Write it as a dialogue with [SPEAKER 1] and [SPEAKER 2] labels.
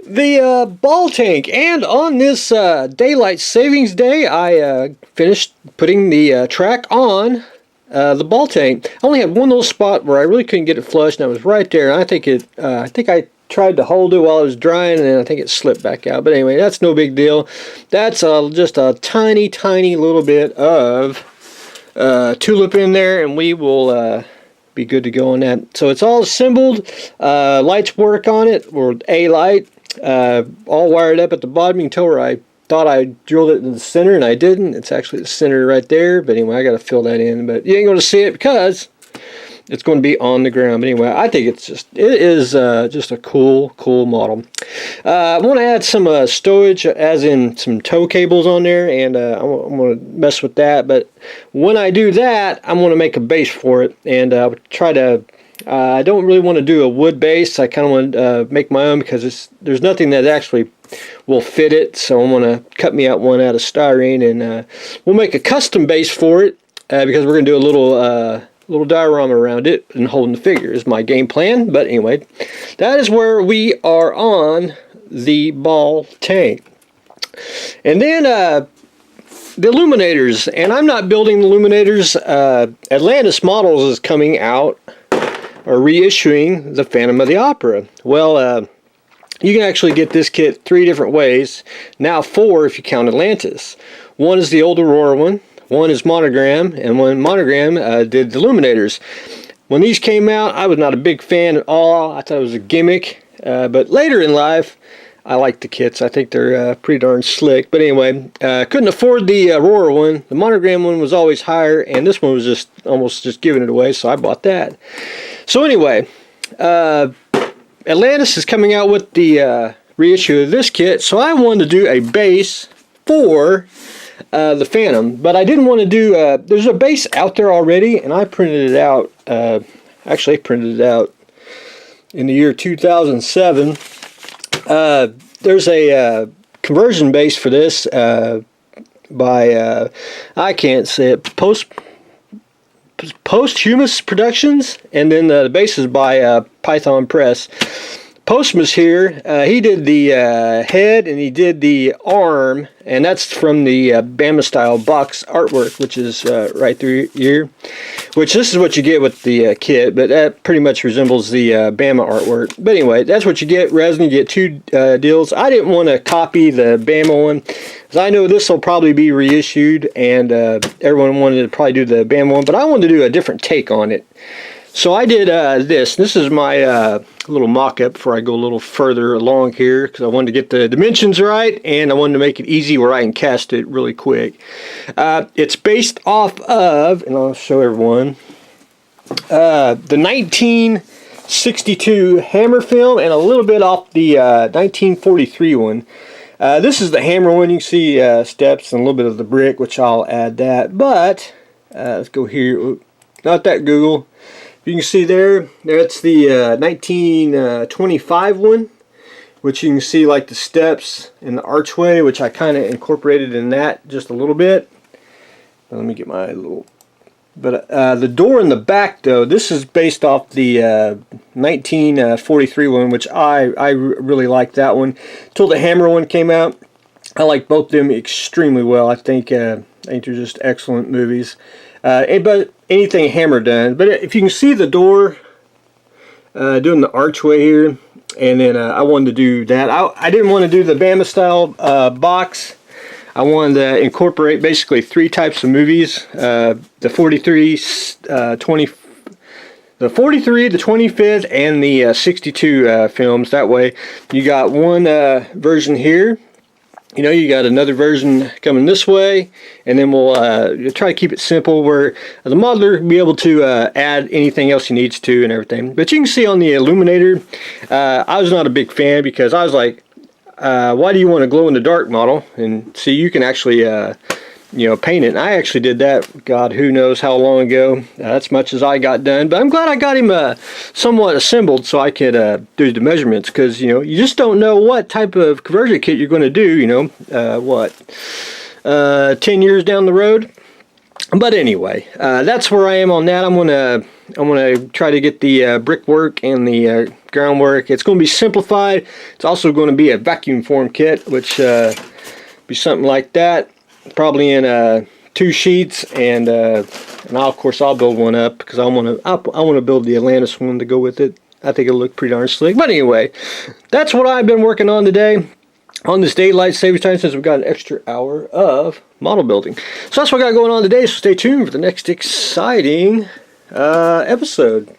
[SPEAKER 1] the ball tank. And on this daylight savings day, I finished putting the track on the ball tank. I only had one little spot where I really couldn't get it flushed, and I was right there. And I think I tried to hold it while it was drying, and I think it slipped back out. But anyway, that's no big deal. That's just a tiny, tiny little bit of tulip in there, and we will be good to go on that. So it's all assembled. Lights work on it, or a light, all wired up at the bottom. You can tell where I thought I drilled it in the center, and I didn't. It's actually the center right there. But anyway, I got to fill that in. But you ain't going to see it because it's going to be on the ground. But anyway, I think it is just a cool model. I want to add some stowage, as in some tow cables on there, and I'm going to mess with that. But when I do that, I'm going to make a base for it, and try to. I don't really want to do a wood base. I kind of want to make my own, because there's nothing that actually will fit it. So I'm going to cut me out one out of styrene, and we'll make a custom base for it, because we're going to do a little diorama around it and holding the figure is my game plan. But anyway, that is where we are on the ball tank. And then the illuminators, and I'm not building the illuminators. Atlantis Models is coming out, or reissuing the Phantom of the Opera. Well, you can actually get this kit 3 different ways, now 4 if you count Atlantis. One is the old Aurora one is Monogram, and one Monogram did the illuminators. When these came out, I was not a big fan at all. I thought it was a gimmick, but later in life, I like the kits. I think they're pretty darn slick. But anyway, couldn't afford the Aurora one. The Monogram one was always higher, and this one was just almost just giving it away, so I bought that. So anyway, Atlantis is coming out with the reissue of this kit, so I wanted to do a base for the Phantom, but I didn't want to do, there's a base out there already, and I printed it out, actually I printed it out in the year 2007. There's a conversion base for this by, I can't say it, Posthumous Productions, and then the base is by Python Press. Posthumus here, he did the head and he did the arm, and that's from the Bama style box artwork, which is right through here, which this is what you get with the kit, but that pretty much resembles the Bama artwork. But anyway, that's what you get. Resin, you get 2 deals. I didn't want to copy the Bama one, because I know this will probably be reissued, and everyone wanted to probably do the Bama one, but I wanted to do a different take on it. So I did this. This is my little mock-up before I go a little further along here, because I wanted to get the dimensions right, and I wanted to make it easy where I can cast it really quick. It's based off of, and I'll show everyone, the 1962 Hammer film, and a little bit off the 1943 one. This is the Hammer one. You can see steps and a little bit of the brick, which I'll add that. But let's go here. Oops, not that Google. You can see that's the 1925 one, which you can see like the steps and the archway, which I kind of incorporated in that just a little bit. Let me get my little, but the door in the back though, this is based off the 1943 one, which I really liked that one. Till the Hammer one came out, I like both of them extremely well. I think they're just excellent movies. But anything Hammer done. But if you can see the door, doing the archway here, and then I wanted to do that. I didn't want to do the Bama style box. I wanted to incorporate basically 3 types of movies: the 43, the 25th, and the 62 films. That way, you got one version here. You know, you got another version coming this way, and then we'll try to keep it simple where the modeler will be able to add anything else he needs to and everything. But you can see on the Illuminator, I was not a big fan, because I was like, why do you want a glow-in-the-dark model? And see, you can actually paint it. And I actually did that, God, who knows how long ago. That's much as I got done. But I'm glad I got him somewhat assembled so I could do the measurements, because, you just don't know what type of conversion kit you're going to do, 10 years down the road. But anyway, that's where I am on that. I'm going to I'm going to try to get the brickwork and the groundwork. It's going to be simplified. It's also going to be a vacuum form kit, which be something like that. Probably in 2 sheets, and of course I'll build one up because I want to build the Atlantis one to go with it. I think it'll look pretty darn slick. But anyway, that's what I've been working on today on this daylight savings time, since we've got an extra hour of model building. So that's what I got going on today. So stay tuned for the next exciting episode.